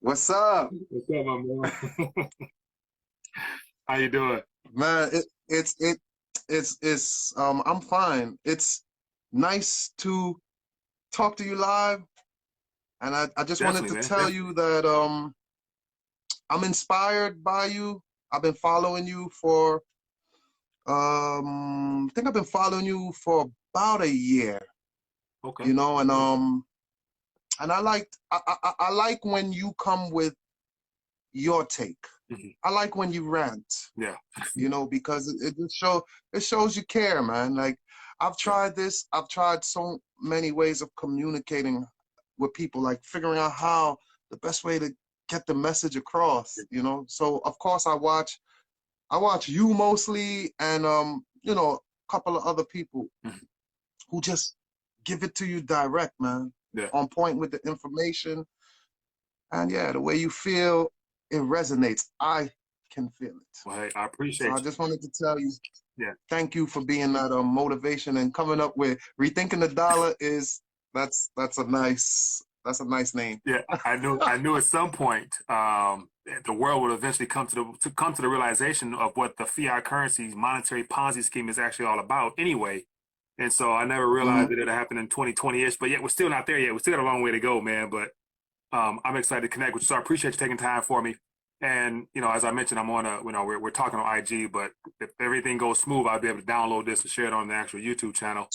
What's up, What's up, my man? How you doing? man? It's I'm fine. It's nice to talk to you live, and I just wanted Definitely, to man. tell Definitely. you that I'm inspired by you. I've been following you for I think I've been following you for about a year, Okay. and I like when you come with your take. Hmm. I like when you rant. Yeah. Because it shows you care, man. Like I've Yeah. tried this. I've tried so many ways of communicating with people, like figuring out how the best way to get the message across. So of course I watch you mostly and a couple of other people Mhm. who just give it to you direct, man. Yeah. On point with the information. And yeah, the way you feel, it resonates. I can feel it. Well, hey, I So I appreciate just wanted to tell you, you. Yeah. thank you for being that motivation and coming up with rethinking the dollar is that's a nice name. Yeah. I knew at some point the world would eventually come to the realization of what the fiat currency's monetary Ponzi scheme is actually all about anyway. And so I never realized Hmm. that it happened in 2020-ish, but yet we're still not there yet. We still got a long way to go, man. But I'm excited to connect with you. So I appreciate you taking time for me. And as I mentioned, I'm on we're talking on IG, but if everything goes smooth, I'll be able to download this and share it on the actual YouTube channel.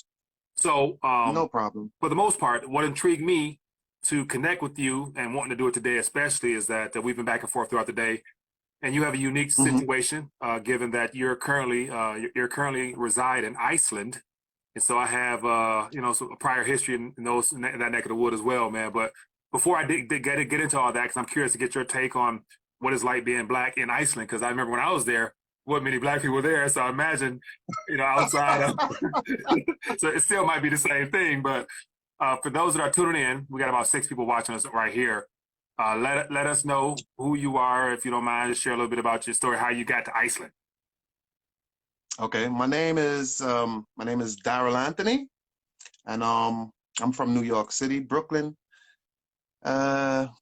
So, No problem. for the most part, what intrigued me to connect with you and wanting to do it today, especially, is that we've been back and forth throughout the day, and you have a unique Hmm. situation, given that you're currently reside in Iceland, and so I have some prior history in that neck of the wood as well, man. But before I get into all that, because I'm curious to get your take on what it's like being black in Iceland, because I remember when I was there, wasn't many black people there, so I imagine outside of so it still might be the same thing. But for those that are tuning in, we got about 6 people watching us right here. Let us know who you are, if you don't mind. Just share a little bit about your story, how you got to Iceland. Okay, my name is Darryl Anthony, and I'm from New York City, Brooklyn,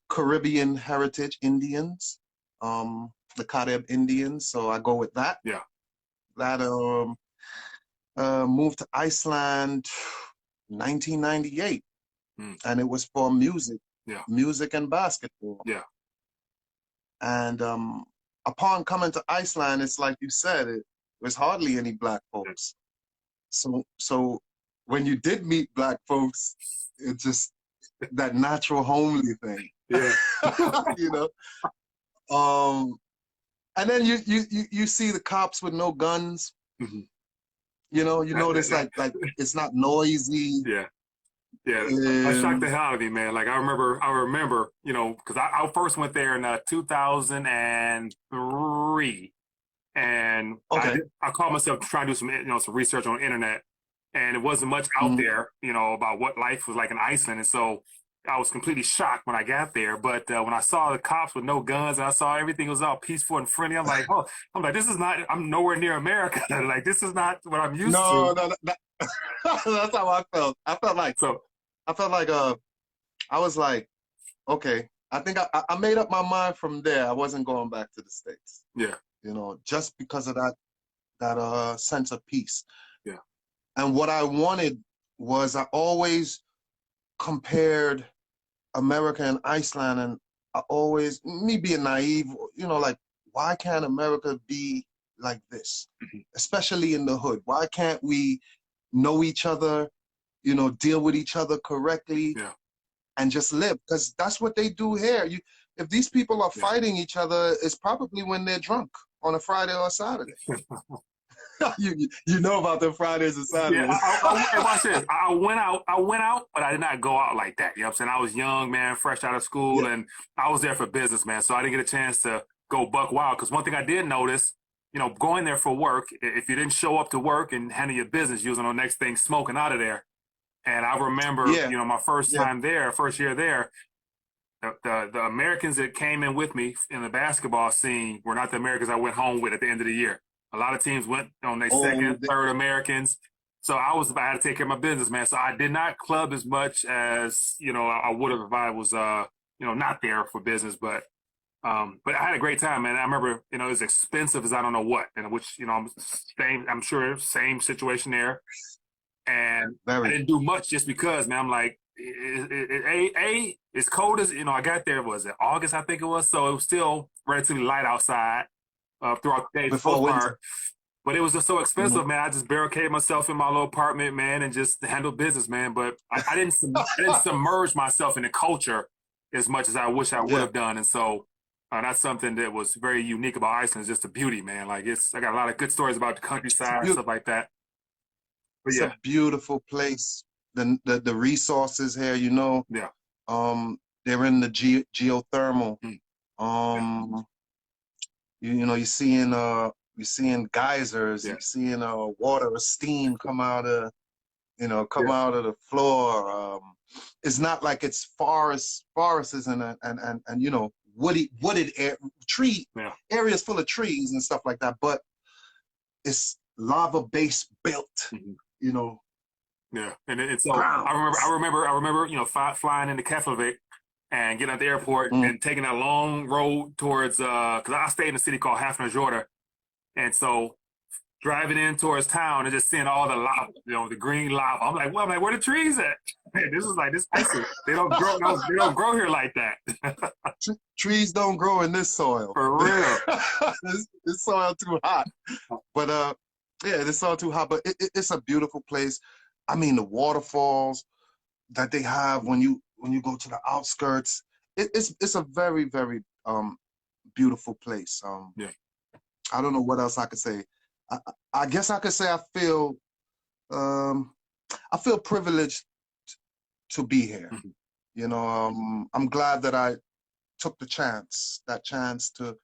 Caribbean heritage Indians, the Carib Indians. So I go with that. Yeah. That moved to Iceland 1998, Mm. and it was for music, Yeah. music and basketball. Yeah. And upon coming to Iceland, it's like you said, it was hardly any black folks. So when you did meet black folks, it just that natural homely thing, Yeah. you know. Um, and then you see the cops with no guns. Mhm. You notice like it's not noisy. Yeah. Yeah, that shocked the Um, hell out of me, man. Like I remember, because I first went there in 2003, and okay. I called myself trying to do some research on the internet, and it wasn't much out Mhm. there, about what life was like in Iceland, and so I was completely shocked when I got there. But when I saw the cops with no guns, and I saw everything was all peaceful and friendly, I'm like, this is not. I'm nowhere near America. Like this is not what I'm used No, to. no, that's how I felt. So I felt like I was like, okay, I think I made up my mind from there. I wasn't going back to the States, yeah, just because of that sense of peace. yeah, And what I wanted was I always compared America and Iceland, and I always, me being naive, like, why can't America be like this, mhm, especially in the hood? Why can't we know each other, deal with each other correctly, yeah, and just live? Because that's what they do here. If these people are yeah. fighting each other, it's probably when they're drunk on a Friday or a Saturday. You know about the Fridays and Yeah, Saturdays. and watch this. I went out, but I did not go out like that. You know what I'm saying? I was young, man, fresh out of school, Yeah. and I was there for business, man. So I didn't get a chance to go buck wild. Because one thing I did notice, going there for work, if you didn't show up to work and handle your business, you was on the next thing smoking out of there. And I remember, Yeah. my first Yeah. time there, first year there, the Americans that came in with me in the basketball scene were not the Americans I went home with at the end of the year. A lot of teams went on their Oh, second, third Americans. So I had to take care of my business, man. So I did not club as much as, I would have if I was not there for business, but I had a great time, man. I remember, it was expensive as I don't know what, and which, I'm sure same situation there. And I didn't do much just because, man, I'm like, it's cold as, I got there, was it August, I think it was. So it was still relatively light outside throughout the day for the most part. But it was just so expensive, man. I just barricaded myself in my little apartment, man, and just handled business, man. But I didn't submerge myself in the culture as much as I wish I would have done. And so that's something that was very unique about Iceland, is just the beauty, man. Like, I got a lot of good stories about the countryside and stuff like that. But it's a beautiful place. The resources here, Yeah. They're in the geothermal. You're seeing geysers, you're seeing water or steam come out of out of the floor. It's not like it's forests and wooded areas full of trees and stuff like that, but it's lava base built. Yeah, and so I remember flying into Keflavik and getting at the airport and taking that long road towards because I stayed in a city called Hafnarfjordur, and so driving in towards town and just seeing all the lava, the green lava. I'm like, where the trees at? Man, this is Iceland. They don't grow here like that. Trees don't grow in this soil. For real. This soil too hot. But this soil too hot. But it's a beautiful place. I mean, the waterfalls that they have when you go to the outskirts, it's a very, very beautiful place. I don't know what else I could say. I guess I could say I feel privileged to be here. I'm glad that I took that chance to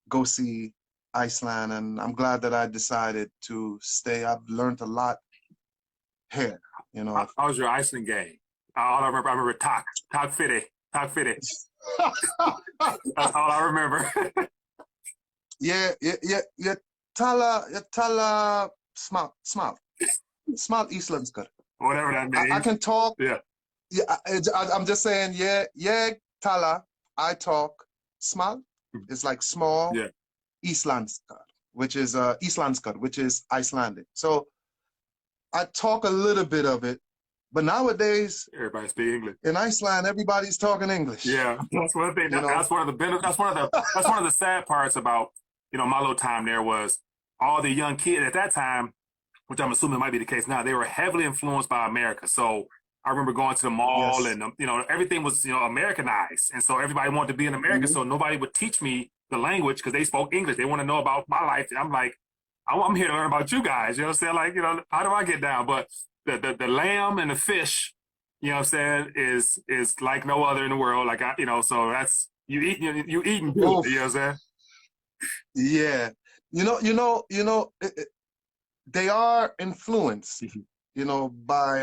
go see Iceland, and I'm glad that I decided to stay. I've learned a lot here. How was your Iceland game? All I remember Tak Fide. That's all I remember. Yeah. Tala smart Islandska. Whatever that means. I can talk. Yeah. I'm just saying, Tala, I talk. Small, it's like small. Yeah. Islandska, which is Icelandic. So I talk a little bit of it, but nowadays everybody speaks English. In Iceland, everybody's talking English. Yeah, that's one thing. That's one of the sad parts about my little time there was all the young kids at that time, which I'm assuming might be the case now. They were heavily influenced by America. So I remember going to the mall and everything was Americanized, and so everybody wanted to be in America. So nobody would teach me the language because they spoke English. They want to know about my life, and I'm like, I'm here to learn about you guys. You know what I'm saying? Like, how do I get down? But the lamb and the fish, you know what I'm saying, is like no other in the world. Like so that's you eating good. You know what I'm saying? Yeah, they are influenced, by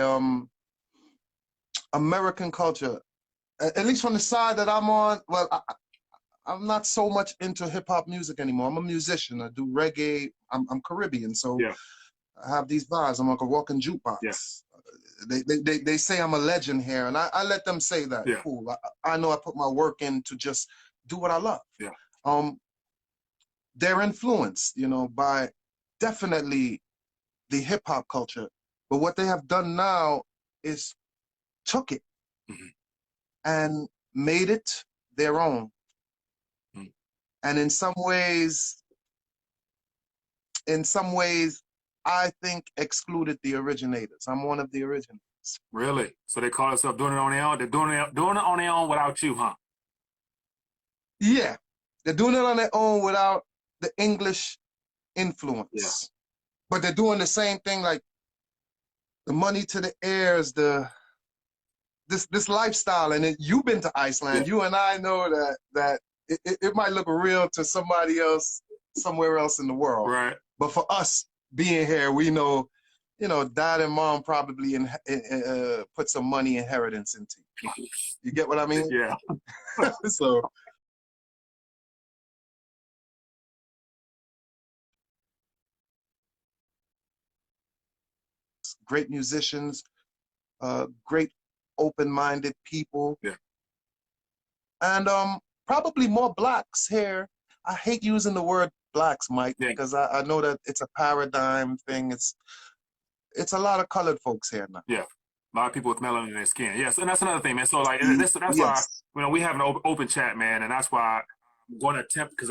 American culture. At least from the side that I'm on. Well, I'm not so much into hip hop music anymore. I'm a musician. I do reggae. I'm Caribbean, so I have these vibes. I'm like a walking jukebox. Yeah. They say I'm a legend here, and I let them say that. Yeah. Cool. I know I put my work in to just do what I love. Yeah. They're influenced, by definitely the hip hop culture. But what they have done now is took it and made it their own. And in some ways, I think excluded the originators. I'm one of the originators. Really? So they call themselves doing it on their own? They're doing it on their own without you, huh? Yeah. They're doing it on their own without the English influence. Yeah. But they're doing the same thing, like the money to the heirs, this lifestyle. And you've been to Iceland. Yeah. You and I know that it might look real to somebody else somewhere else in the world. Right. But for us being here, we know, dad and mom probably put some money inheritance into you. You get what I mean? Yeah. So. Great musicians, great open-minded people. Yeah. and probably more blacks here. I hate using the word blacks, Mike, because I know that it's a paradigm thing. It's a lot of colored folks here now. Yeah. A lot of people with melanin in their skin. Yes, and that's another thing, man. So like that's why Yes. we have an open chat, man, and that's why I'm going to attempt because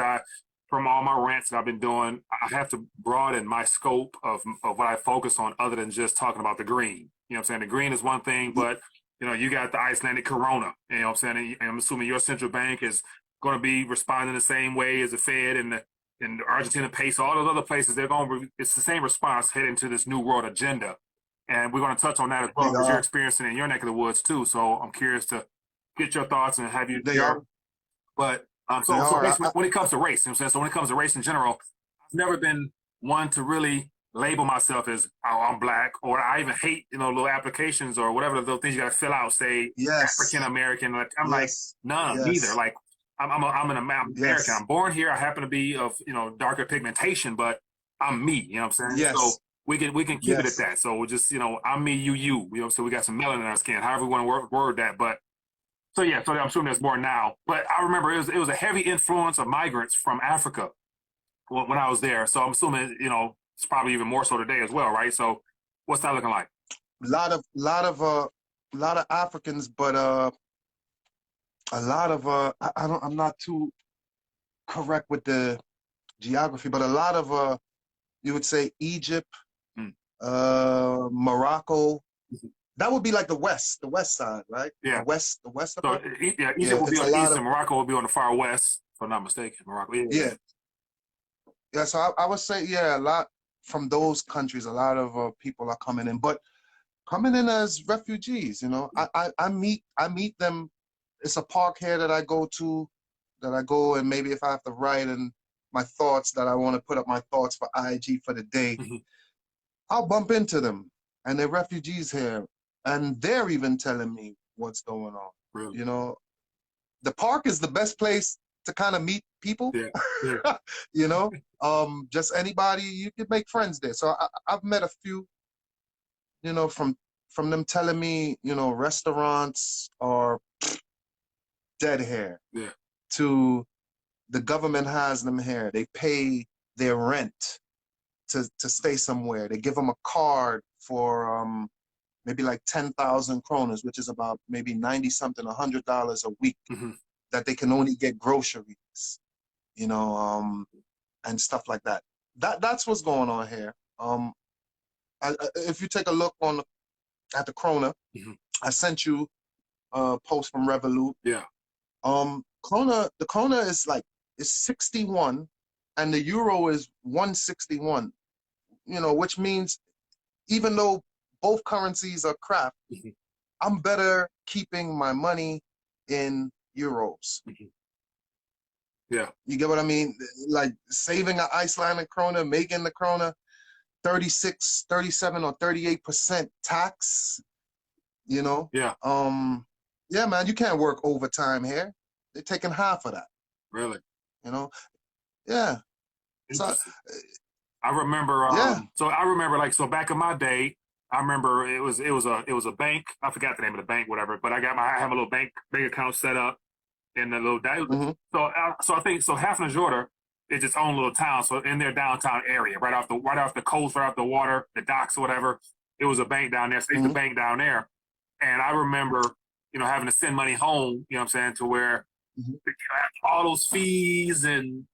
from all my rants that I've been doing, I have to broaden my scope of what I focus on, other than just talking about the green. You know what I'm saying? The green is one thing, but you got the Icelandic corona. You know what I'm saying? And I'm assuming your central bank is going to be responding the same way as the Fed and the Argentina peso, all those other places. It's the same response heading to this new world agenda. And we're going to touch on that as well because you're experiencing it in your neck of the woods too. So I'm curious to get your thoughts and have you share. But so basically, when it comes to race, you know what I'm saying? So when it comes to race in general, I've never been one to really label myself as, oh, I'm black, or I even hate, little applications or whatever those things you got to fill out, say African American. Like, I'm like, none, neither. Like, I'm an American. I'm born here. I happen to be of, darker pigmentation, but I'm me, you know what I'm saying? Yes. So we can keep it at that. So we're just, I'm me, you, so we got some melanin in our skin, however we want to word that. But so yeah, so I'm assuming there's more now. But I remember it was a heavy influence of migrants from Africa when I was there. So I'm assuming, it's probably even more so today as well, right? So what's that looking like? A lot of Africans, but a lot of I'm not too correct with the geography, but a lot of you would say Egypt, Morocco. That would be like the west side, right? Yeah. The west of it. Yeah, Egypt will be on the east, and Morocco will be on the far west, if I'm not mistaken. Morocco. Yeah. Yeah, so I would say, a lot from those countries, a lot of people are coming in, but coming in as refugees, I meet them. It's a park here that I go to, and maybe if I have to write and my thoughts that I want to put up my thoughts for IG for the day, I'll bump into them, and they're refugees here, and they're even telling me what's going on. Really? The park is the best place to kind of meet people. Yeah. Just anybody, you can make friends there. So I've met a few, from them telling me, restaurants are dead here. Yeah. To the government has them here. They pay their rent to stay somewhere. They give them a card for maybe like 10,000 kroners, which is about maybe 90 something, $100 a week, that they can only get groceries, and stuff like that. That's what's going on here. If you take a look at the krona, I sent you a post from Revolut. Yeah. The krona is 61, and the euro is 161. Which means even though both currencies are crap, I'm better keeping my money in euros. Yeah. You get what I mean? Like saving an Icelandic krona, making the krona 36, 37, or 38% tax, Yeah. Yeah, man, you can't work overtime here. They're taking half of that. Really? Yeah. So I remember so back in my day, I remember it was a bank. I forgot the name of the bank, whatever, but I have a little bank account set up in the little so I think Hafnarfjordur is its own little town. So in their downtown area, right off the coast, right off the water, the docks or whatever, it was a bank down there. So it's the bank down there. And I remember, having to send money home, you know what I'm saying, to where all those fees and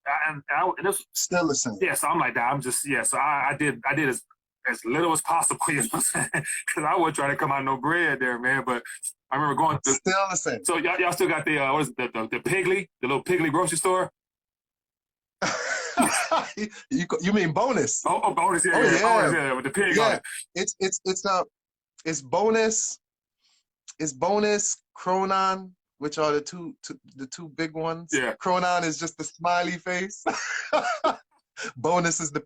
it was still the same. Yeah, so I'm like that. So I did as little as possible, because I wasn't trying to come out no bread there, man. But I remember going to still the same. So y'all still got the what is it, the Piggly, the little Piggly grocery store? You mean Bonus? Oh, Bonus, yeah, Bonus, yeah, with the pig on it. It's Bonus. It's Bonus, Kronan, which are the two big ones. Yeah. Kronan is just the smiley face. Bonus is the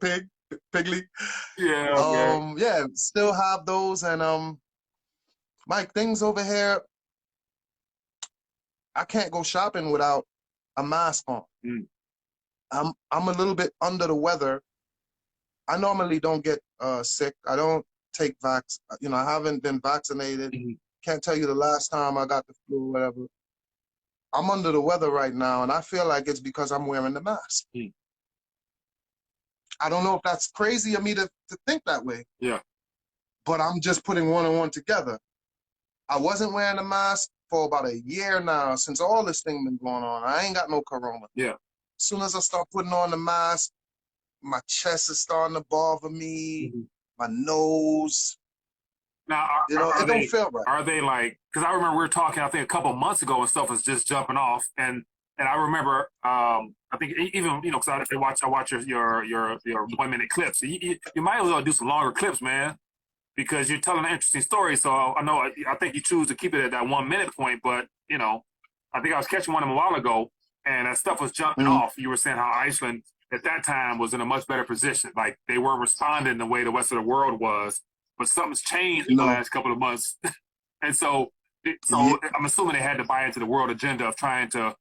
Piggly. Yeah. Yeah, still have those, and Mike, things over here, I can't go shopping without a mask on. I'm a little bit under the weather. I normally don't get sick. I don't take I haven't been vaccinated. Can't tell you the last time I got the flu or whatever. I'm under the weather right now, and I feel like it's because I'm wearing the mask. Mm. I don't know if that's crazy of me to think that way. Yeah. But I'm just putting one and one together. I wasn't wearing a mask for about a year now, since all this thing been going on. I ain't got no corona. Yeah. As soon as I start putting on the mask, my chest is starting to bother me, my nose. Now, You know, it don't they feel right. are they like? Because I remember we were talking, I think a couple months ago, and stuff was just jumping off, and I remember, I think even because I watch your 1 minute clips. You might as well do some longer clips, man, because you're telling an interesting story. So I know I think you choose to keep it at that 1 minute point, but I think I was catching one of them a while ago, and that stuff was jumping off. You were saying how Iceland at that time was in a much better position, like they weren't responding the way the rest of the world was. But something's changed in the last couple of months, and so I'm assuming they had to buy into the world agenda of trying to,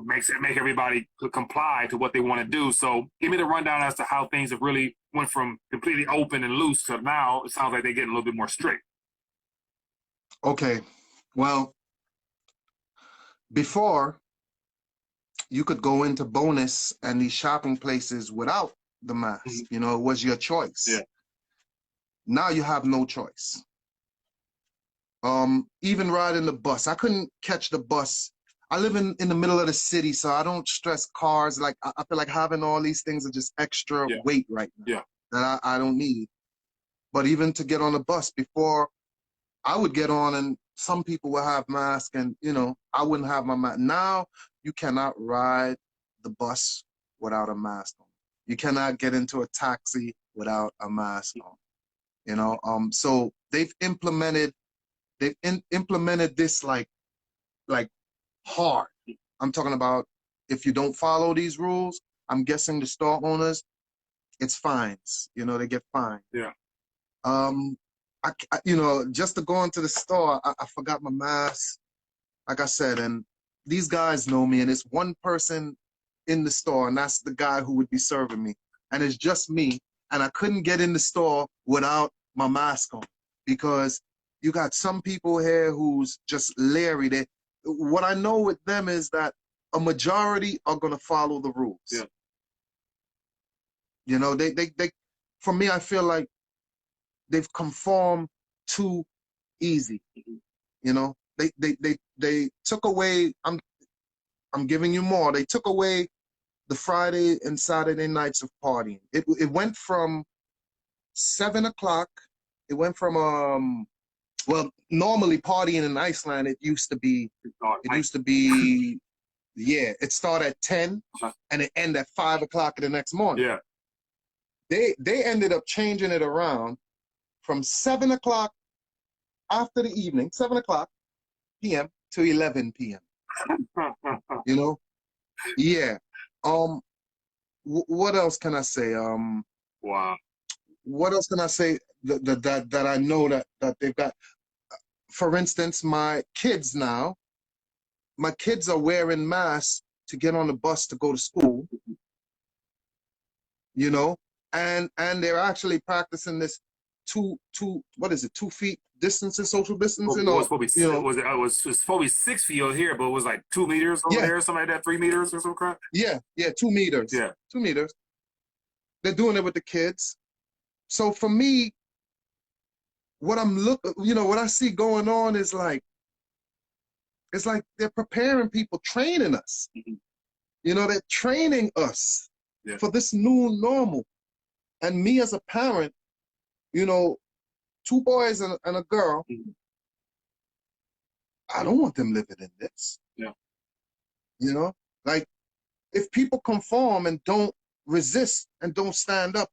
make everybody comply to what they want to do. So give me the rundown as to how things have really went from completely open and loose to now it sounds like they're getting a little bit more strict. Okay, well, before you could go into Bonus and these shopping places without the mask. It was your choice. Yeah. Now you have no choice. Even riding the bus, I couldn't catch the bus. I live in the middle of the city, so I don't stress cars. Like I feel like having all these things are just extra weight right now that I don't need. But even to get on the bus, before I would get on and some people would have masks and, I wouldn't have my mask. Now you cannot ride the bus without a mask on. You cannot get into a taxi without a mask on. So they've implemented this like hard. I'm talking about if you don't follow these rules, I'm guessing the store owners, it's fines. They get fined. Yeah. Just to go into the store, I forgot my mask, like I said, and these guys know me, and it's one person in the store, and that's the guy who would be serving me, and it's just me, and I couldn't get in the store without my mask on because you got some people here who's just leery. What I know with them is that a majority are gonna follow the rules. Yeah. They for me, I feel like they've conformed too easy. They took away. I'm giving you more. They took away the Friday and Saturday nights of partying. It went from 7 o'clock. It went from well, normally partying in Iceland, it used to be it started at 10 and it ended at 5 o'clock the next morning. Yeah. They ended up changing it around from 7 o'clock after the evening, 7 o'clock p.m. to 11 p.m. Yeah. What else can I say? Wow. What else can I say that I know that they've got? For instance, my kids are wearing masks to get on the bus to go to school. And they're actually practicing this 2 feet distancing, social distancing. It was probably 6 feet over here, but it was like 2 meters over there, something like that, 3 meters or some crap. Yeah, 2 meters. Yeah, 2 meters. They're doing it with the kids. So for me, what what I see going on is like, it's like they're preparing people, training us. They're training us for this new normal. And me as a parent, 2 boys and a girl, I don't want them living in this. Yeah. Like if people conform and don't resist and don't stand up,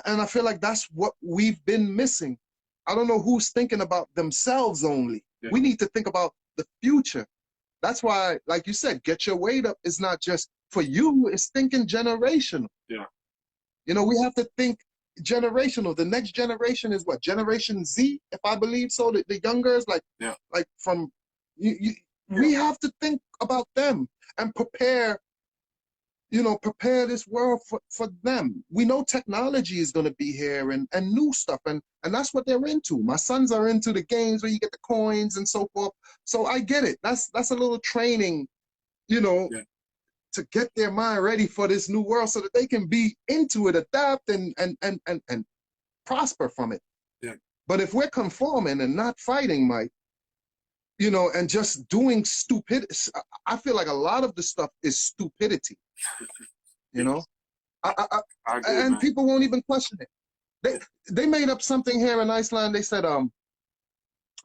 and I feel like that's what we've been missing. I don't know who's thinking about themselves only. Yeah. We need to think about the future. That's why, like you said, get your weight up is not just for you, it's thinking generational. Yeah. We have to think generational. The next generation is what? Generation Z, if I believe so. The younger is like from we have to think about them and prepare, you know, prepare this world for them. We know technology is going to be here and new stuff, and that's what they're into. My sons are into the games where you get the coins and so forth. So I get it. That's a little training, you know, Yeah. to get their mind ready for this new world so that they can be into it, adapt, and prosper from it. Yeah. But if we're conforming and not fighting, Mike, you know, and just doing stupidity, I feel like a lot of the stuff is stupidity. You know, I agree, and man. people won't even question it. They made up something here in Iceland. They said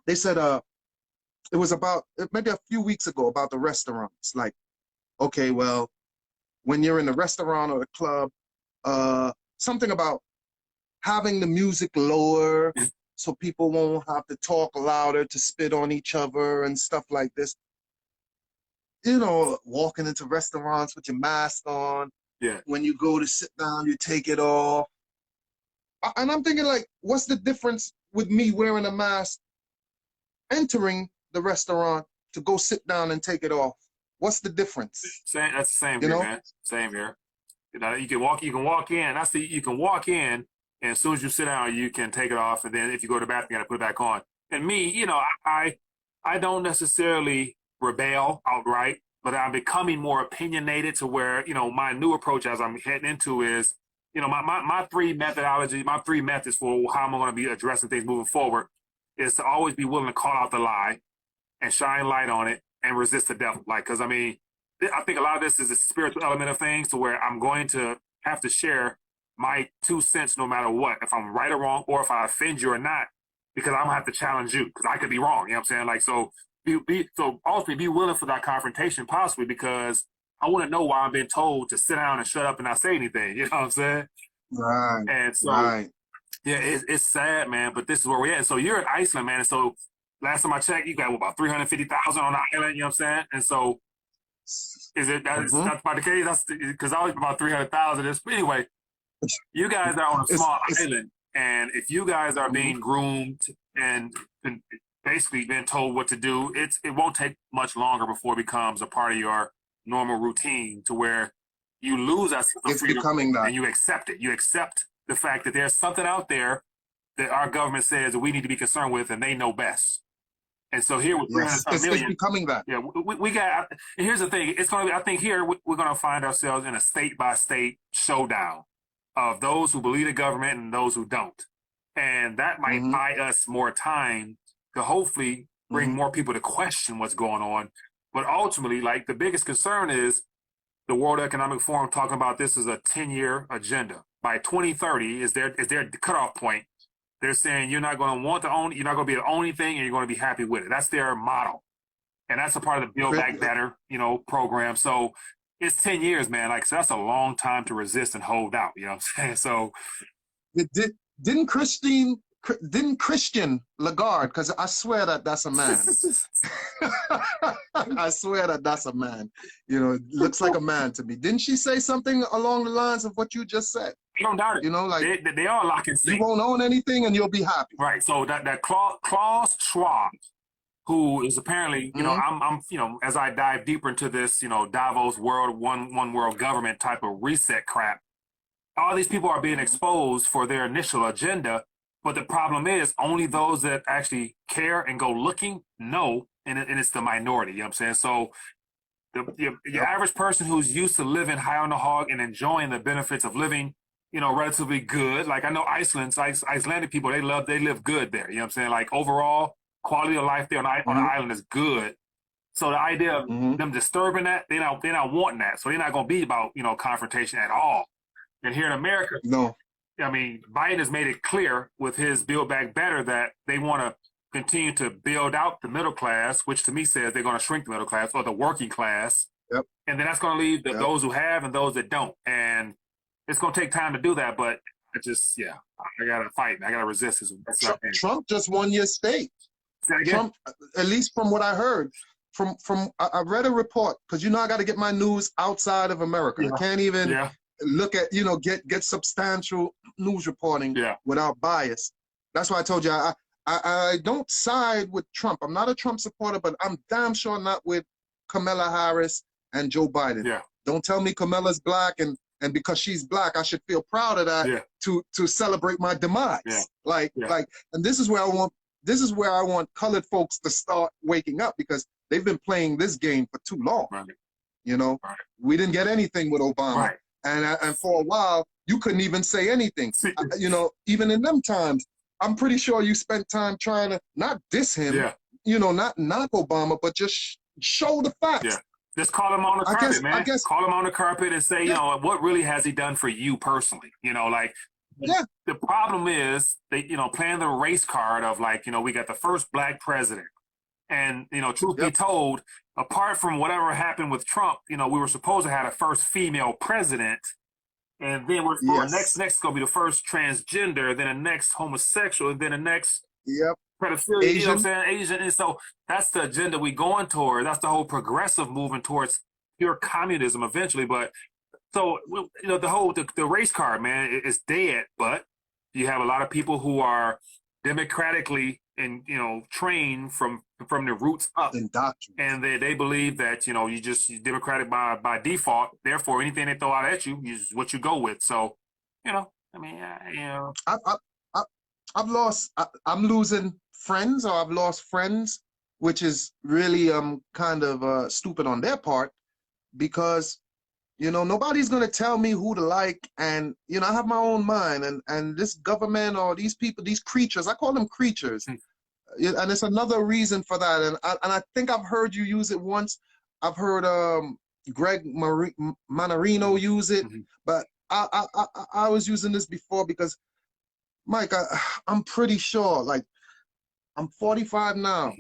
it was about maybe a few weeks ago about the restaurants. Like, okay, well, when you're in the restaurant or the club, something about having the music lower so people won't have to talk louder to spit on each other and stuff like this. You know, walking into restaurants with your mask on. Yeah. When you go to sit down, you take it off. And I'm thinking, like, what's the difference with me wearing a mask, entering the restaurant to go sit down and take it off? What's the difference? Same. That's the same You here, know? man. Same here. You know, you can walk in. I see you can walk in, and as soon as you sit down, you can take it off, and then if you go to the bathroom, you got to put it back on. And me, you know, I don't necessarily rebel outright, but I'm becoming more opinionated to where, you know, my new approach as I'm heading into is, you know, my three methods for how I'm going to be addressing things moving forward is to always be willing to call out the lie and shine light on it and resist the devil. Like, because I mean, I think a lot of this is a spiritual element of things to where I'm going to have to share my 2 cents no matter what, if I'm right or wrong, or if I offend you or not, because I'm going to have to challenge you because I could be wrong. You know what I'm saying? Like, so so ultimately be willing for that confrontation possibly because I want to know why I'm being told to sit down and shut up and not say anything. You know what I'm saying? Right. And so, right. yeah, it's sad, man, but this is where we're at. And so you're in Iceland, man. And so last time I checked, you got about 350,000 on the island. You know what I'm saying? And so is it that's about the case? That's because I was about 300,000. Anyway, you guys are on a small island, and if you guys are being groomed and basically been told what to do, it won't take much longer before it becomes a part of your normal routine to where you lose that sense of freedom and you accept it. You accept the fact that there's something out there that our government says that we need to be concerned with, and they know best. And so here with it's becoming that. Yeah, we got. And here's the thing: it's going to be. I think here we're going to find ourselves in a state-by-state showdown of those who believe the government and those who don't, and that might buy us more time to hopefully bring more people to question what's going on. But ultimately, like the biggest concern is the World Economic Forum talking about this as a 10-year agenda. By 2030 is their cutoff point. They're saying you're not going to want to own, you're not going to be the only thing, and you're going to be happy with it. That's their model, and that's a part of the Build Back Better, you know, program. So it's 10 years, man. Like, so that's a long time to resist and hold out. You know what I'm saying? So didn't Christian Lagarde, because I swear that's a man. I swear that's a man. You know, it looks like a man to me. Didn't she say something along the lines of what you just said? I don't doubt it. You know, like they are lock and you won't own anything and you'll be happy. Right. So that Klaus Schwab, who is apparently, you know, I'm you know, as I dive deeper into this, you know, Davos world, one world government type of reset crap, all these people are being exposed for their initial agenda. But the problem is only those that actually care and go looking know, and it's the minority. You know what I'm saying? So the average person who's used to living high on the hog and enjoying the benefits of living, you know, relatively good. Like I know Icelandic people, they live good there. You know what I'm saying? Like overall quality of life there on the island is good. So the idea of them disturbing that, they're not wanting that. So they're not going to be about, you know, confrontation at all. And here in America, no. I mean, Biden has made it clear with his Build Back Better that they want to continue to build out the middle class, which to me says they're going to shrink the middle class or the working class. Yep. And then that's going to leave those who have and those that don't. And it's going to take time to do that, but I got to fight. I got to resist. Trump just won your state. Trump, at least from what I heard, I read a report, because you know I got to get my news outside of America. I can't even look at, you know, get substantial news reporting without bias. That's why I told you I don't side with Trump. I'm not a Trump supporter, but I'm damn sure not with Kamala Harris and Joe Biden. Yeah. Don't tell me Camilla's black and because she's black, I should feel proud of that to celebrate my demise. Yeah. Like, and this is where I want colored folks to start waking up, because they've been playing this game for too long. Right. You know, we didn't get anything with Obama, and for a while you couldn't even say anything. You know, even in them times, I'm pretty sure you spent time trying to not diss him, you know, not knock Obama, but just show the facts. Yeah. Just call him on the carpet, man. Call him on the carpet and say, you know, what really has he done for you personally? You know, like, the problem is they, you know, playing the race card of like, you know, we got the first black president. And, you know, truth be told, apart from whatever happened with Trump, you know, we were supposed to have a first female president. And then we're next is going to be the first transgender, then the next homosexual, and then the next pedophilia, Asian. You know what I'm saying? Asian. And so that's the agenda we going toward. That's the whole progressive movement towards pure communism eventually. But so, you know, the race card, man, is dead. But you have a lot of people who are democratically and, you know, trained from the roots up. And they believe that, you know, you're democratic by default. Therefore, anything they throw out at you is what you go with. So, you know, I mean, you know. I'm losing friends, or I've lost friends, which is really kind of stupid on their part, because, you know, nobody's going to tell me who to like. And, you know, I have my own mind, and this government or these people, these creatures, I call them creatures. And it's another reason for that. And I think I've heard you use it once. I've heard Greg Manarino use it, but I was using this before because, Mike, I'm pretty sure, like, I'm 45 now.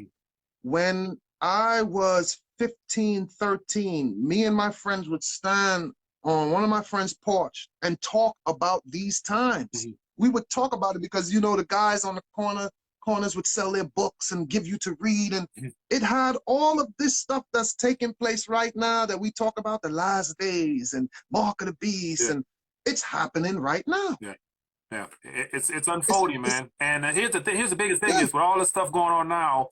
When I was 15, 13, me and my friends would stand on one of my friends' porch and talk about these times. We would talk about it because, you know, the guys on the corners would sell their books and give you to read, and it had all of this stuff that's taking place right now that we talk about, the last days and Mark of the Beast, and it's happening right now. Yeah, it's unfolding, man. And here's the biggest thing is with all this stuff going on now,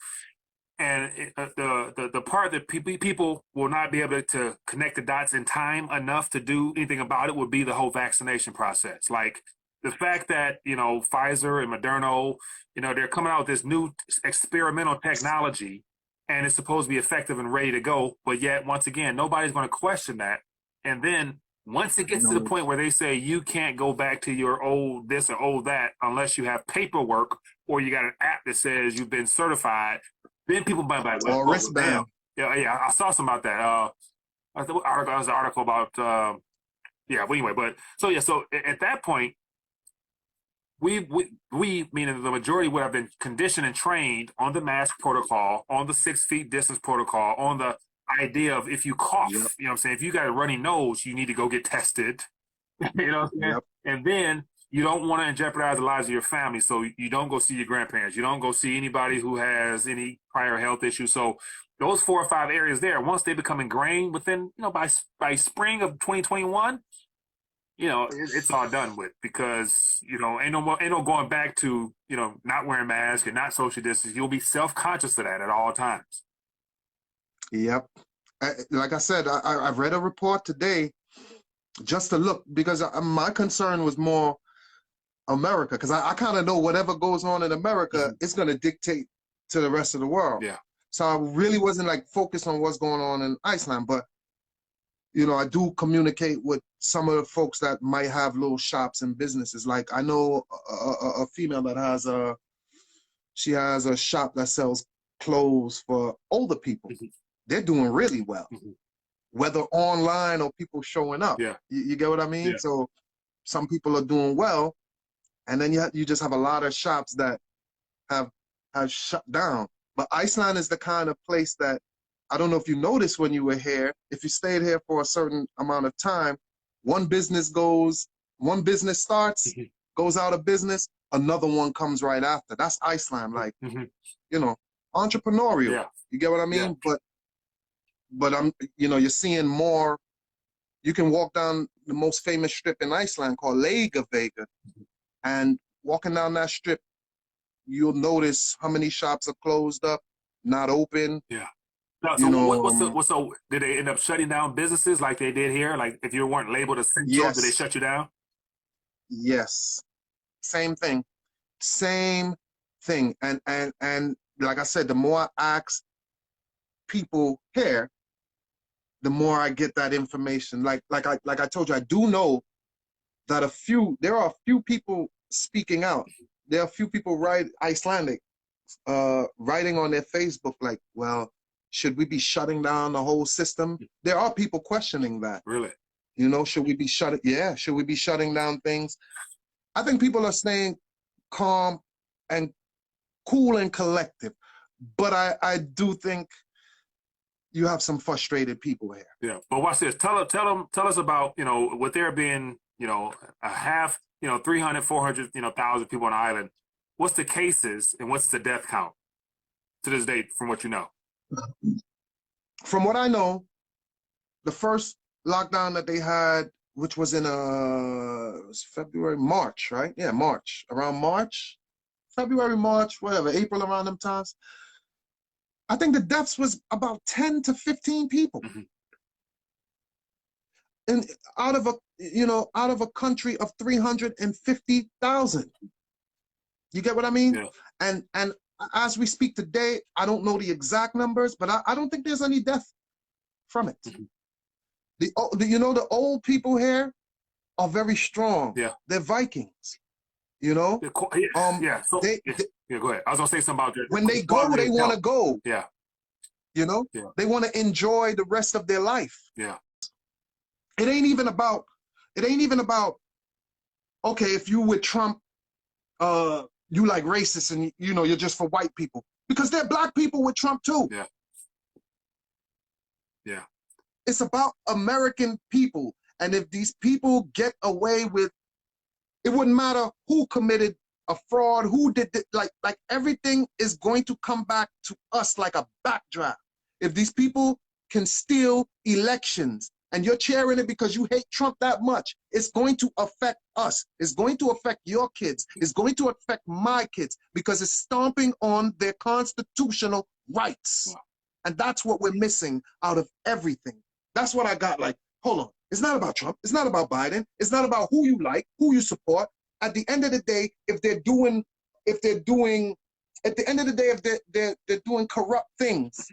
and the part that people will not be able to connect the dots in time enough to do anything about it would be the whole vaccination process. Like the fact that, you know, Keiser and Moderna, you know, they're coming out with this new experimental technology, and it's supposed to be effective and ready to go. But yet, once again, nobody's going to question that. And then once it gets to the point where they say you can't go back to your old this or old that unless you have paperwork or you got an app that says you've been certified, then people might be like, well, or wristband. Yeah, I saw some about that. I thought it was an article about, but anyway, so at that point, we meaning the majority would have been conditioned and trained on the mask protocol, on the 6 feet distance protocol, on the idea of if you cough, you know what I'm saying, if you got a runny nose, you need to go get tested, you know what I'm saying? And then you don't want to jeopardize the lives of your family, so you don't go see your grandparents, you don't go see anybody who has any prior health issues. So those 4 or 5 areas there, once they become ingrained within, you know, by spring of 2021, you know, it's all done with, because, you know, ain't no going back to, you know, not wearing masks and not social distance. You'll be self-conscious of that at all times. Yep. Like I said, I've read a report today just to look, because my concern was more America, because I kind of know whatever goes on in America, it's going to dictate to the rest of the world. Yeah. So I really wasn't like focused on what's going on in Iceland, but, you know, I do communicate with some of the folks that might have little shops and businesses. Like I know a female that has she has a shop that sells clothes for older people. They're doing really well, whether online or people showing up. You get what I mean? So some people are doing well, and then you just have a lot of shops that have shut down. But Iceland is the kind of place that, I don't know if you noticed when you were here, if you stayed here for a certain amount of time, one business starts, goes out of business, another one comes right after. That's Iceland, like, you know, entrepreneurial. You get what I mean? But I'm, you know, you're seeing more. You can walk down the most famous strip in Iceland called Vega, and walking down that strip, you'll notice how many shops are closed up, not open. No, so You know, did they end up shutting down businesses like they did here? Like if you weren't labeled essential, did they yes, shut you down? yes, same thing, same thing. And like I said, the more I ask people here, the more I get that information. Like I told you, I do know that there are a few people speaking out. There are a few people Icelandic writing on their Facebook like, well, should we be shutting down the whole system? There are people questioning that. Really? You know, should we be shutting down things? I think people are staying calm and cool and collective. But I do think you have some frustrated people here. Yeah. But watch this. Tell us about, with there being, a half, 300, 400, 1,000 people on the island. What's the cases and what's the death count to this date from what you know? From what I know, the first lockdown that they had, which was in February, March, right? Yeah, March. Around March, February, March, whatever, April, around them times. I think the deaths was about 10 to 15 people. Mm-hmm. And out of a country of 350,000. You get what I mean? Yeah. And as we speak today, I don't know the exact numbers, but I don't think there's any death from it. Mm-hmm. The old people here are very strong. Yeah. They're Vikings. You know? Yeah. So, yeah, go ahead. I was gonna say something about that. When they go, they want to go. Yeah. You know? Yeah. They want to enjoy the rest of their life. Yeah. It ain't even about, okay, if you with Trump, you like racist and you're just for white people. Because there are black people with Trump too. Yeah. Yeah. It's about American people. And if these people get away with, it wouldn't matter who committed a fraud, who did it, like everything is going to come back to us like a backdraft. If these people can steal elections and you're cheering it because you hate Trump that much, it's going to affect us. It's going to affect your kids. It's going to affect my kids because it's stomping on their constitutional rights. Wow. And that's what we're missing out of everything. That's what I got. Like, hold on. It's not about Trump. It's not about Biden. It's not about who you like, who you support. At the end of the day, if they're doing corrupt things,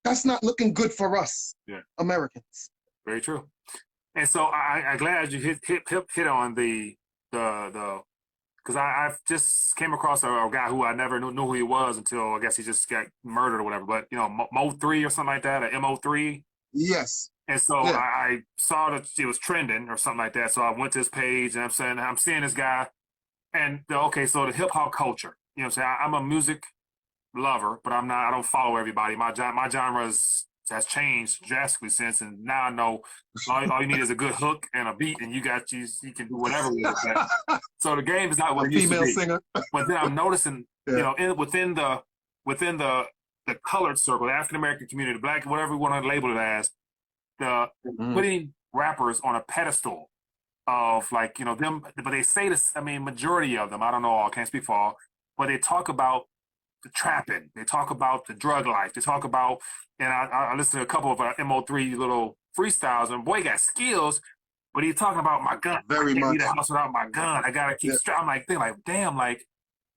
that's not looking good for us, Americans. Very true. And so I'm glad you hit on the because I've just came across a guy who I never knew who he was until I guess he just got murdered or whatever. But Mo3 or something like that, or Mo3. Yes. And so I saw that it was trending or something like that. So I went to his page and I'm seeing this guy, and so the hip hop culture. I'm a music lover, but I don't follow everybody. My genre has changed drastically since, and now I know all you need is a good hook and a beat, and you can do whatever with that. So the game is not what it used to be. Singer. But then I'm noticing, within the colored circle, the African American community, black, whatever we want to label it as, putting rappers on a pedestal of them, but they say this. I mean, majority of them, I don't know all, can't speak for all, but they talk about the trapping. They talk about the drug life. They talk about, and I listened to a couple of Mo3 little freestyles, and boy, he got skills, but he's talking about my gun. Very much. I can't leave the house without my gun. I gotta keep strapped. I'm thinking damn,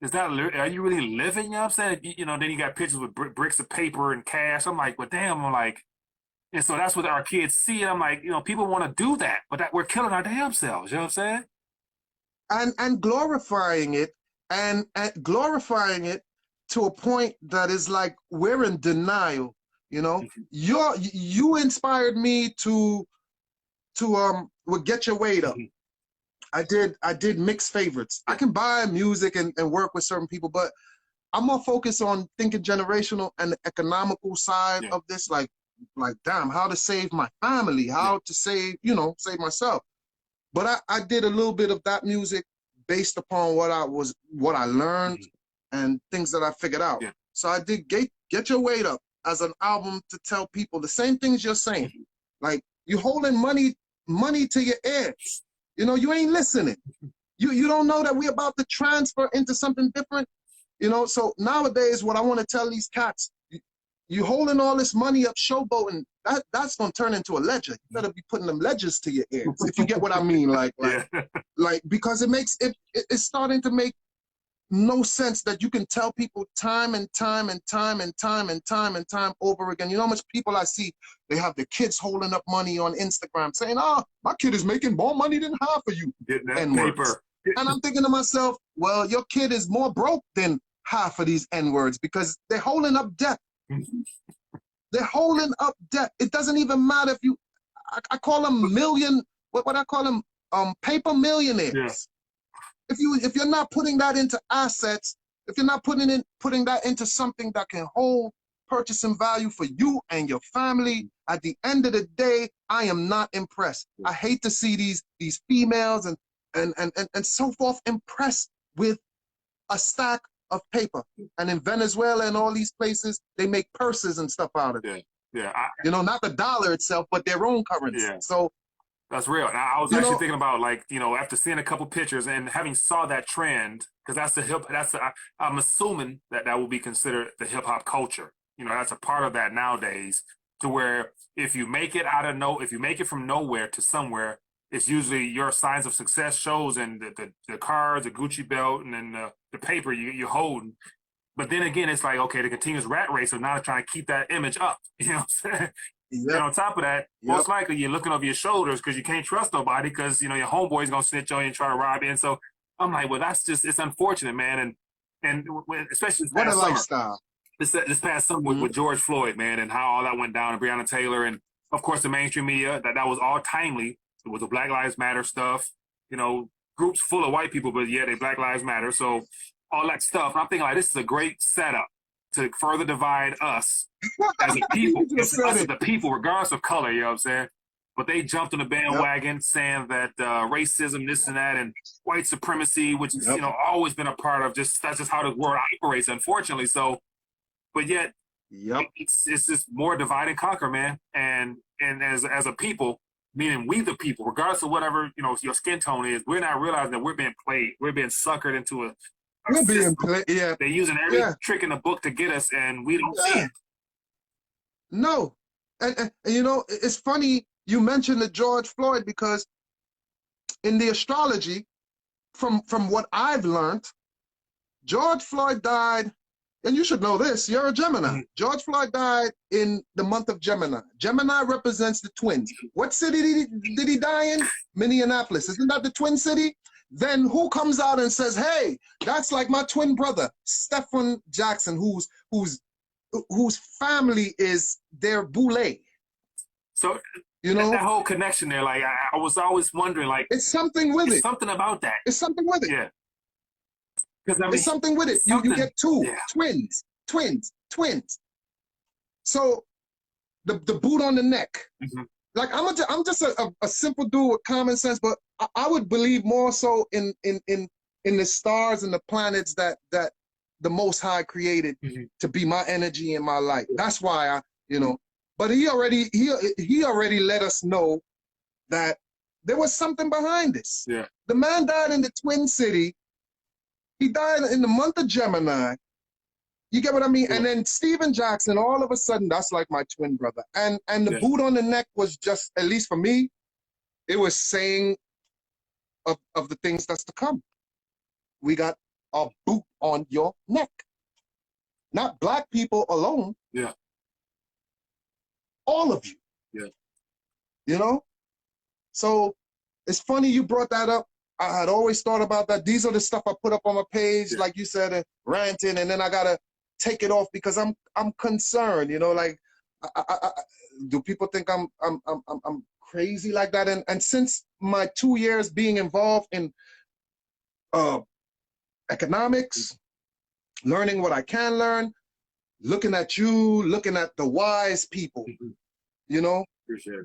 is that, are you really living? You know what I'm saying? Then you got pictures with bricks of paper and cash. I'm well, damn, and so that's what our kids see. And I'm people want to do that, but we're killing our damn selves. You know what I'm saying? And glorifying it, and glorifying it to a point that is like we're in denial. You inspired me to get your weight up. I did mixed favorites. I can buy music and work with certain people, but I'm more focused on thinking generational and the economical side of this. Like, damn, how to save my family, how to save myself. But I did a little bit of that music based upon what I learned and things that I figured out. Yeah. So I did Get Your Weight Up as an album to tell people the same things you're saying. Like, you holding money to your ears. You ain't listening. You don't know that we're about to transfer into something different. So nowadays, what I want to tell these cats, you holding all this money up showboating, that's gonna turn into a ledger. You better be putting them ledgers to your ears, if you get what I mean. Like because it's starting to make no sense that you can tell people time and time over again. You know how much people I see, they have their kids holding up money on Instagram saying, my kid is making more money than half of you. Getting that paper. And I'm thinking to myself, well, your kid is more broke than half of these N-words because they're holding up debt. They're holding up debt. It doesn't even matter if you, I call them what I call them, paper millionaires. Yeah. If you're not putting that into assets, if you're not putting that into something that can hold purchasing value for you and your family, at the end of the day, I am not impressed. I hate to see these females and so forth impressed with a stack of paper. And in Venezuela and all these places, they make purses and stuff out of it. Yeah. Not the dollar itself, but their own currency. Yeah. So that's real. And I was actually thinking about, like, after seeing a couple pictures and having saw that trend, because I'm assuming that will be considered the hip hop culture. That's a part of that nowadays, to where if you make it if you make it from nowhere to somewhere, it's usually your signs of success shows and the cars, the Gucci belt, and then the paper you hold. But then again, it's like, okay, the continuous rat race of now trying to keep that image up. You know what I'm saying? Yep. And on top of that, most likely you're looking over your shoulders because you can't trust nobody because, your homeboy's going to snitch on you and try to rob you. And so I'm like, well, it's unfortunate, man. And especially this past summer. Lifestyle. This past summer with George Floyd, man, and how all that went down, and Breonna Taylor, and of course the mainstream media, that was all timely with the Black Lives Matter stuff, groups full of white people, but yeah, they Black Lives Matter. So all that stuff. And I'm thinking, like, this is a great setup to further divide us as a people, us as the people, regardless of color, you know what I'm saying? But they jumped on the bandwagon saying that racism, this and that, and white supremacy, which is, always been a part of that's just how the world operates, unfortunately. So, but yet, it's just more divide and conquer, man. And as a people, meaning we the people, regardless of whatever, your skin tone is, we're not realizing that we're being played. We're being suckered into a we're being played, yeah. They're using every trick in the book to get us, and we don't see it. No. And it's funny you mentioned the George Floyd, because in the astrology, from what I've learned, George Floyd died, and you should know this, you're a Gemini. George Floyd died in the month of Gemini. Gemini represents the twins. What city did he die in? Minneapolis. Isn't that the twin city? Then who comes out and says, hey, that's like my twin brother, Stephen Jackson, whose family is their boule. So, that whole connection there, like, I was always wondering, like, it's something with it. Something about that. It's something with it. Yeah. It's something with it. You get twins. So the boot on the neck. Mm-hmm. Like, I'm just a simple dude with common sense, but I would believe more so in the stars and the planets that the Most High created to be my energy in my life. That's why But he already let us know that there was something behind this. Yeah. The man died in the Twin City. He died in the month of Gemini. You get what I mean? Yeah. And then Stephen Jackson, all of a sudden, that's like my twin brother. And the boot on the neck was just, at least for me, it was saying of the things that's to come. We got a boot on your neck. Not black people alone. Yeah. All of you. Yeah. So it's funny you brought that up. I had always thought about that. These are the stuff I put up on my page, like you said, and ranting, and then I gotta take it off because I'm concerned. Like, do people think I'm crazy like that? And since my 2 years being involved in economics, learning what I can learn, looking at you, looking at the wise people, Appreciate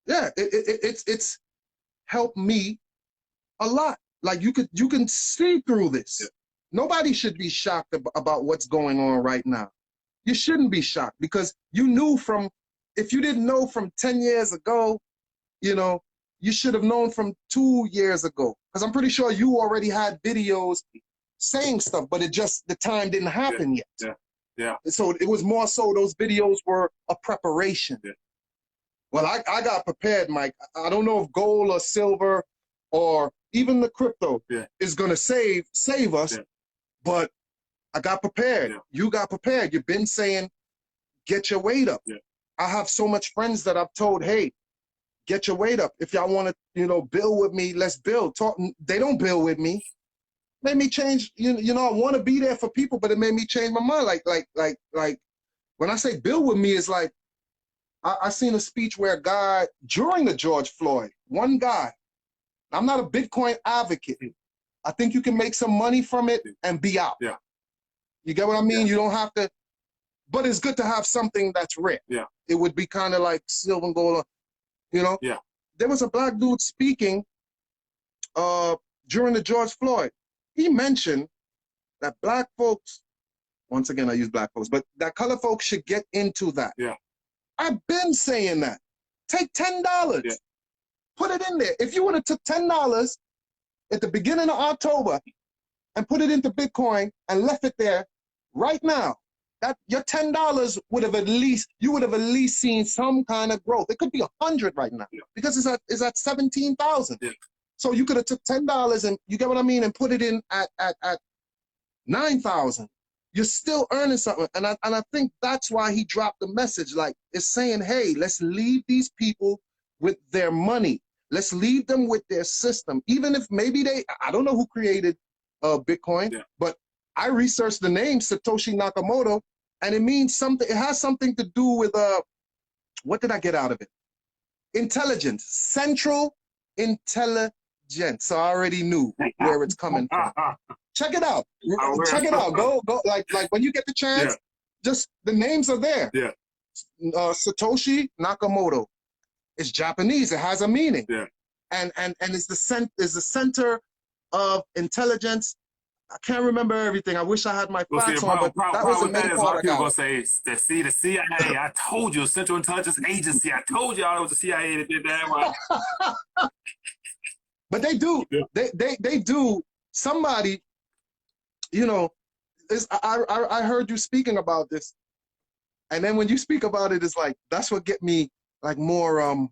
it. It's helped me a lot. Like, you can see through this. Yeah. Nobody should be shocked about what's going on right now. You shouldn't be shocked because you knew if you didn't know from 10 years ago, you should have known from 2 years ago. Because I'm pretty sure you already had videos saying stuff, but the time didn't happen yet. Yeah. Yeah. So it was more so those videos were a preparation. Yeah. Well, I got prepared, Mike. I don't know if gold or silver or even the crypto is gonna save us, but I got prepared. Yeah. You got prepared. You've been saying, get your weight up. Yeah. I have so much friends that I've told, hey, get your weight up. If y'all want to, build with me, let's build. Talk. They don't build with me. Made me change. I want to be there for people, but it made me change my mind. Like when I say build with me, it's like I seen a speech where a guy during the George Floyd, one guy. I'm not a Bitcoin advocate. I think you can make some money from it and be out. Yeah. You get what I mean? You don't have to, but it's good to have something that's rare. Yeah. It would be kind of like silver and gold, Yeah. There was a black dude speaking during the George Floyd. He mentioned that black folks, once again I use black folks, but that color folks should get into that. Yeah. I've been saying that. Take $10. Yeah. Put it in there. If you would have took $10 at the beginning of October and put it into Bitcoin and left it there right now, that your $10 would have at least seen some kind of growth. It could be 100 right now because it's at 17,000. Yeah. So you could have took $10 and you get what I mean and put it in at 9,000. You're still earning something, and I think that's why he dropped the message. Like it's saying, hey, let's leave these people with their money. Let's leave them with their system, even if maybe I don't know who created Bitcoin, but I researched the name Satoshi Nakamoto, and it means something. It has something to do with what did I get out of it? Intelligence, central intelligence. So I already knew where it's coming from. Check it out. Check it out. Go. Like when you get the chance, just the names are there. Yeah. Satoshi Nakamoto. It's Japanese. It has a meaning. Yeah. And it's the center of intelligence. I can't remember everything. I wish I had my facts on, but that was the main part. People gonna say the CIA. I told you, Central Intelligence Agency. I told y'all it was the CIA that did that. But they do. Yeah. They do. Somebody, I heard you speaking about this, and then when you speak about it, it's like that's what get me like more.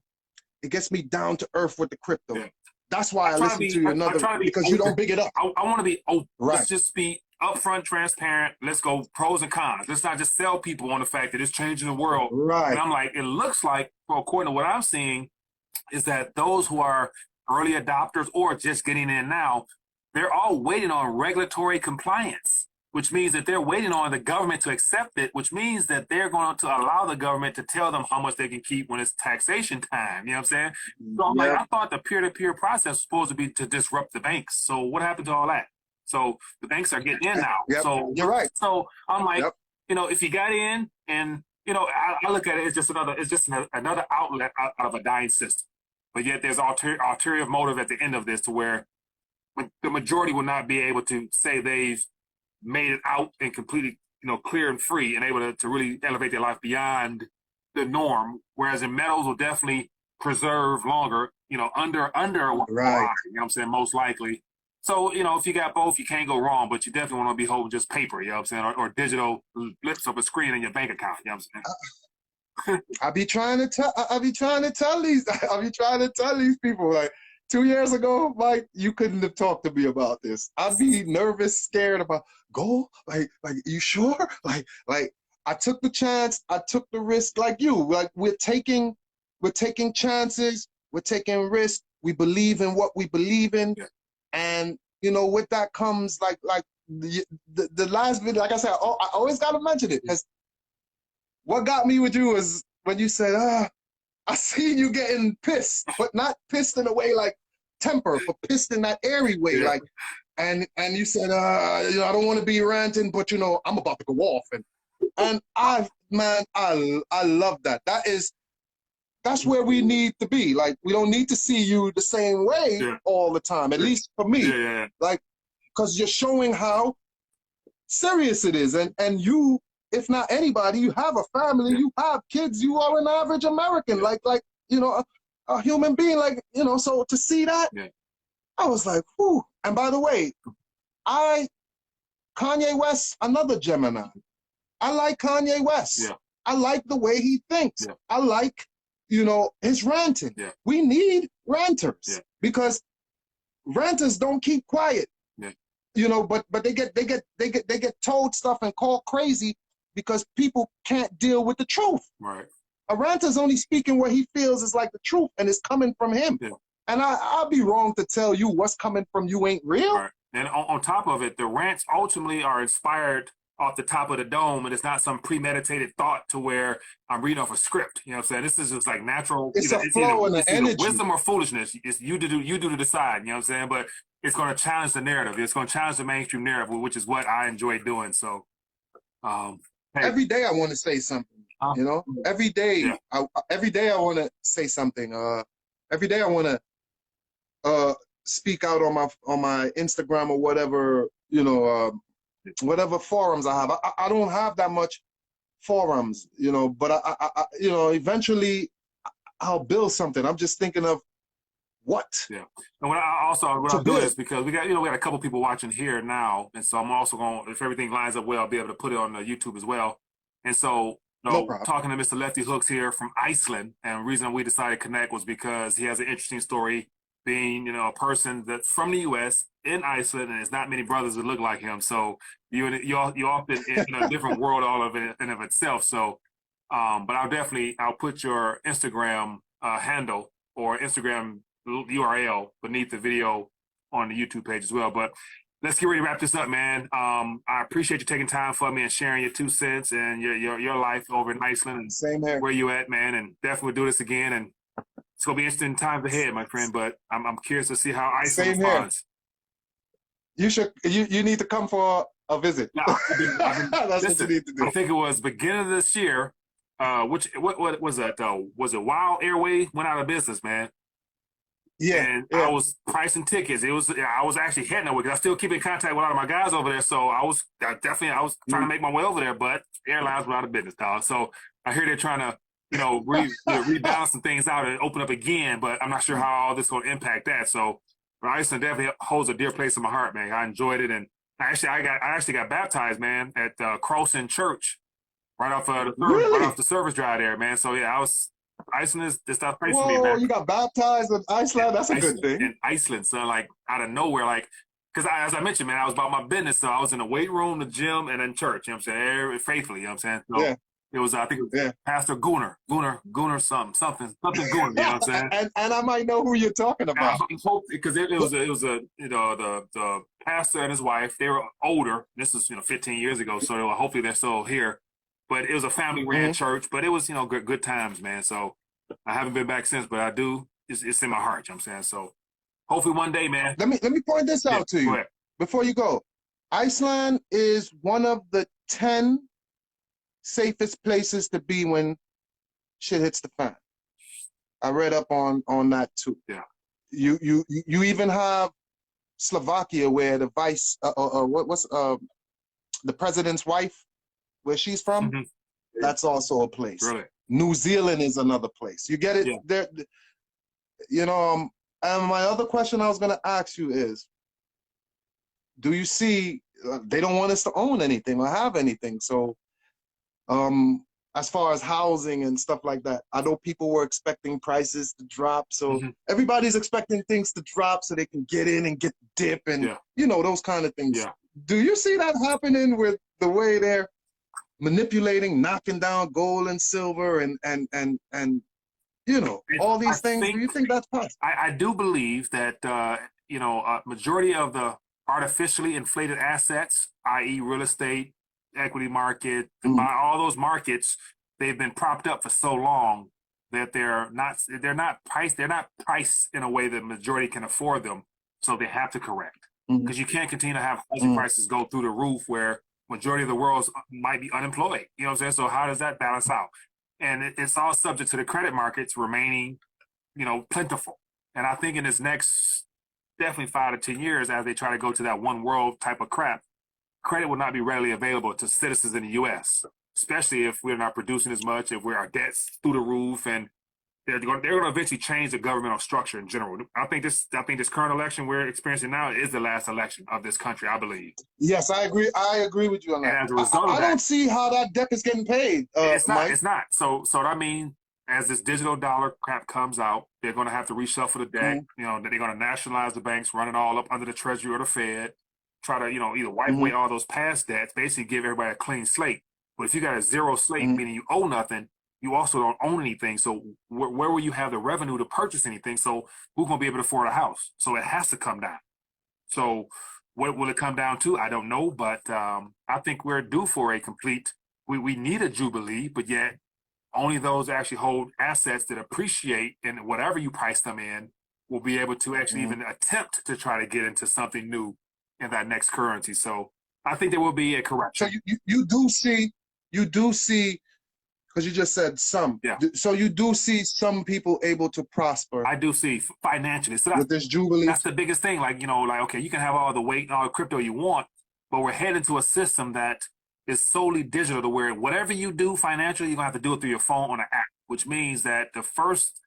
It gets me down to earth with the crypto. Yeah. That's why I listen to you because you don't big it up. I want to be open. Right. Let's just be upfront, transparent. Let's go pros and cons. Let's not just sell people on the fact that it's changing the world. Right. And I'm like, it looks like, well, according to what I'm seeing, is that those who are early adopters or just getting in now, they're all waiting on regulatory compliance, which means that they're waiting on the government to accept it, which means that they're going to allow the government to tell them how much they can keep when it's taxation time. You know what I'm saying? So I'm like, I thought the peer-to-peer process was supposed to be to disrupt the banks. So what happened to all that? So the banks are getting in now. Yep. So you're right. So I'm like, if you got in and, I look at it as just another outlet out of a dying system. But yet there's ulterior motive at the end of this to where the majority will not be able to say they've made it out and completely, clear and free and able to really elevate their life beyond the norm. Whereas in metals will definitely preserve longer, under a rock, right. You know what I'm saying? Most likely. So, if you got both, you can't go wrong, but you definitely want to be holding just paper, you know what I'm saying? Or digital blips up a screen in your bank account, you know what I'm saying? I be trying to tell these people, like 2 years ago, Mike, you couldn't have talked to me about this. I'd be nervous, scared about go, like you sure? Like I took the chance, I took the risk like you. Like we're taking chances, we're taking risks, we believe in what we believe in. Yeah. And with that comes like the last video, like I said, I always gotta mention it because what got me with you was when you said, I seen you getting pissed, but not pissed in a way like temper, but pissed in that airy way. Yeah. Like, and you said, I don't want to be ranting, but I'm about to go off. And I love that. That's where we need to be. Like, we don't need to see you the same way all the time, at least for me. Yeah. Like, because you're showing how serious it is. And you, if not anybody, you have a family, you have kids, you are an average American, like a human being, so to see that, I was like, whew. And by the way, Kanye West, another Gemini. I like Kanye West. Yeah. I like the way he thinks. Yeah. I like, his ranting. Yeah. We need ranters Yeah. because ranters don't keep quiet. Yeah. But they get told stuff and called crazy because people can't deal with the truth. Right. A ranter's only speaking what he feels is like the truth and it's coming from him. Yeah. And I'll be wrong to tell you what's coming from you ain't real. Right. And on top of it, the rants ultimately are inspired off the top of the dome, and it's not some premeditated thought to where I'm reading off a script. You know what I'm saying? This is just like natural. It's a flow and an energy. Wisdom or foolishness. It's you to decide. You know what I'm saying? But it's going to challenge the narrative. It's going to challenge the mainstream narrative, which is what I enjoy doing. So, hey. Every day I want to say something. Every day. Yeah. Every day I want to say something. Every day I want to speak out on my Instagram or whatever. Whatever forums I have. I don't have that much forums, but I eventually I'll build something. I'm just thinking of what. Yeah. And what I'm doing is because we got a couple people watching here now, and so I'm also going, if everything lines up well, I'll be able to put it on YouTube as well. And so talking to Mr. Lefty Hooks here from Iceland, and the reason we decided to connect was because he has an interesting story, being a person that's from the U.S. in Iceland, and there's not many brothers that look like him. So you're often in a different world all of it in of itself. So, but I'll put your Instagram handle or Instagram URL beneath the video on the YouTube page as well. But let's get ready to wrap this up, man. I appreciate you taking time for me and sharing your 2 cents and your life over in Iceland and same here. Where you at, man. And definitely we'll do this again. And it's gonna be interesting times ahead, my friend. But I'm curious to see how Iceland responds. You need to come for a visit. No, that's what you need to do. I think it was beginning of this year. What was that though? Was it Wild Airway went out of business, man? Yeah. And I was pricing tickets. I was actually heading that way because I still keep in contact with a lot of my guys over there. So I was trying to make my way over there, but airlines were out of business, dog. So I hear they're trying to rebalance some things out and open up again, but I'm not sure how all this is going to impact that. So Iceland definitely holds a dear place in my heart, man. I enjoyed it, and I actually got baptized, man, at Crowson Church right off the service drive there, man. So yeah, Iceland is this stuff place for me, man. You got baptized in Iceland? That's a good thing. In Iceland, so like out of nowhere, like because as I mentioned, man, I was about my business, so I was in the weight room, the gym, and then church. You know what I'm saying? Faithfully, you know what I'm saying? So, yeah. It was, I think it was Pastor Gunnar something Gunnar, you know what I'm saying? and I might know who you're talking about. Because it was the pastor and his wife, they were older. This was, 15 years ago, so hopefully they're still here. But it was a family-ran church, but it was, good times, man. So I haven't been back since, but I do. It's in my heart, you know what I'm saying? So hopefully one day, man. Let me point this out to you before you go. Iceland is one of the 10 safest places to be when shit hits the fan. I read up on that too. Yeah. You even have Slovakia where the the president's wife, where she's from, that's also a place. Really? New Zealand is another place. You get it? Yeah. And my other question I was gonna ask you is, do you see they don't want us to own anything or have anything? So as far as housing and stuff like that, I know people were expecting prices to drop. So everybody's expecting things to drop so they can get in and get dip and, those kind of things. Yeah. Do you see that happening with the way they're manipulating, knocking down gold and silver and all these things? Do you think that's possible? I do believe that, a majority of the artificially inflated assets, i.e. real estate, equity market, all those markets, they've been propped up for so long that they're not priced in a way that the majority can afford them. So they have to correct because you can't continue to have housing prices go through the roof where majority of the world might be unemployed. You know what I'm saying? So how does that balance out? And it's all subject to the credit markets remaining, plentiful. And I think in this next definitely 5 to 10 years, as they try to go to that one world type of crap, credit will not be readily available to citizens in the U.S., especially if we're not producing as much, if our debt's through the roof, and they're going to eventually change the governmental structure in general. I think this current election we're experiencing now is the last election of this country, I believe. Yes, I agree. I agree with you on And that. as a result of I that, don't see how that debt is getting paid. it's not. Mike. It's not. So I mean, as this digital dollar crap comes out, they're going to have to reshuffle the deck. Mm-hmm. You know, they're going to nationalize the banks, run it all up under the Treasury or the Fed. Try to, you know, either wipe away all those past debts, basically give everybody a clean slate. But if you got a zero slate, meaning you owe nothing, you also don't own anything. So where will you have the revenue to purchase anything? So who's going to be able to afford a house? So it has to come down. So what will it come down to? I don't know, but I think we're due for a complete. We need a jubilee, but yet only those that actually hold assets that appreciate in whatever you price them in will be able to actually even attempt to try to get into something new in that next currency. So I think there will be a correction. So you do see, because you just said some. Yeah. So you do see some people able to prosper. I do see financially. So with this jubilee. That's the biggest thing. Like, you know, like, okay, you can have all the weight and all the crypto you want, but we're heading to a system that is solely digital, to where whatever you do financially, you're gonna have to do it through your phone on an app, which means that the first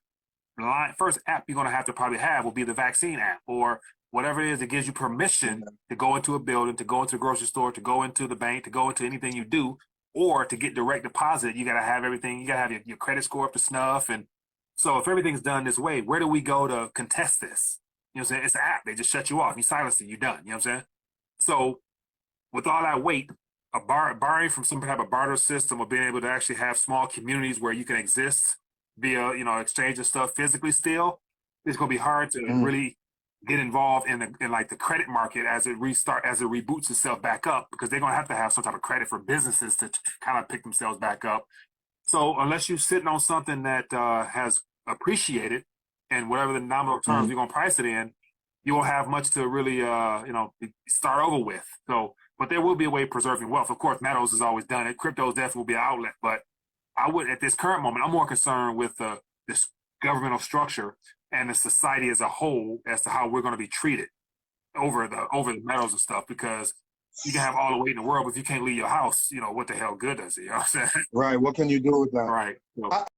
app you're gonna have to probably have will be the vaccine app, or whatever it is that gives you permission to go into a building, to go into a grocery store, to go into the bank, to go into anything you do, or to get direct deposit. You gotta have everything. You gotta have your credit score up to snuff. And so if everything's done this way, where do we go to contest this? You know what I'm saying? It's an app. They just shut you off. You silence it. You're done. You know what I'm saying? So with all that weight, borrowing from some type of barter system, or being able to actually have small communities where you can exist via, you know, exchange of stuff physically still, it's going to be hard to really get involved in like the credit market as it reboots itself back up, because they're going to have some type of credit for businesses to kind of pick themselves back up. So unless you're sitting on something that has appreciated, and whatever the nominal terms you're going to price it in, you won't have much to really, you know, start over with. So, but there will be a way of preserving wealth. Of course, metals has always done it. Cryptos definitely will be an outlet. But I would, at this current moment, I'm more concerned with this governmental structure and the society as a whole as to how we're going to be treated over the metals and stuff. Because you can have all the weight in the world, but if you can't leave your house, you know, what the hell good does it? You know what I'm saying? Right. What can you do with that? Right. So,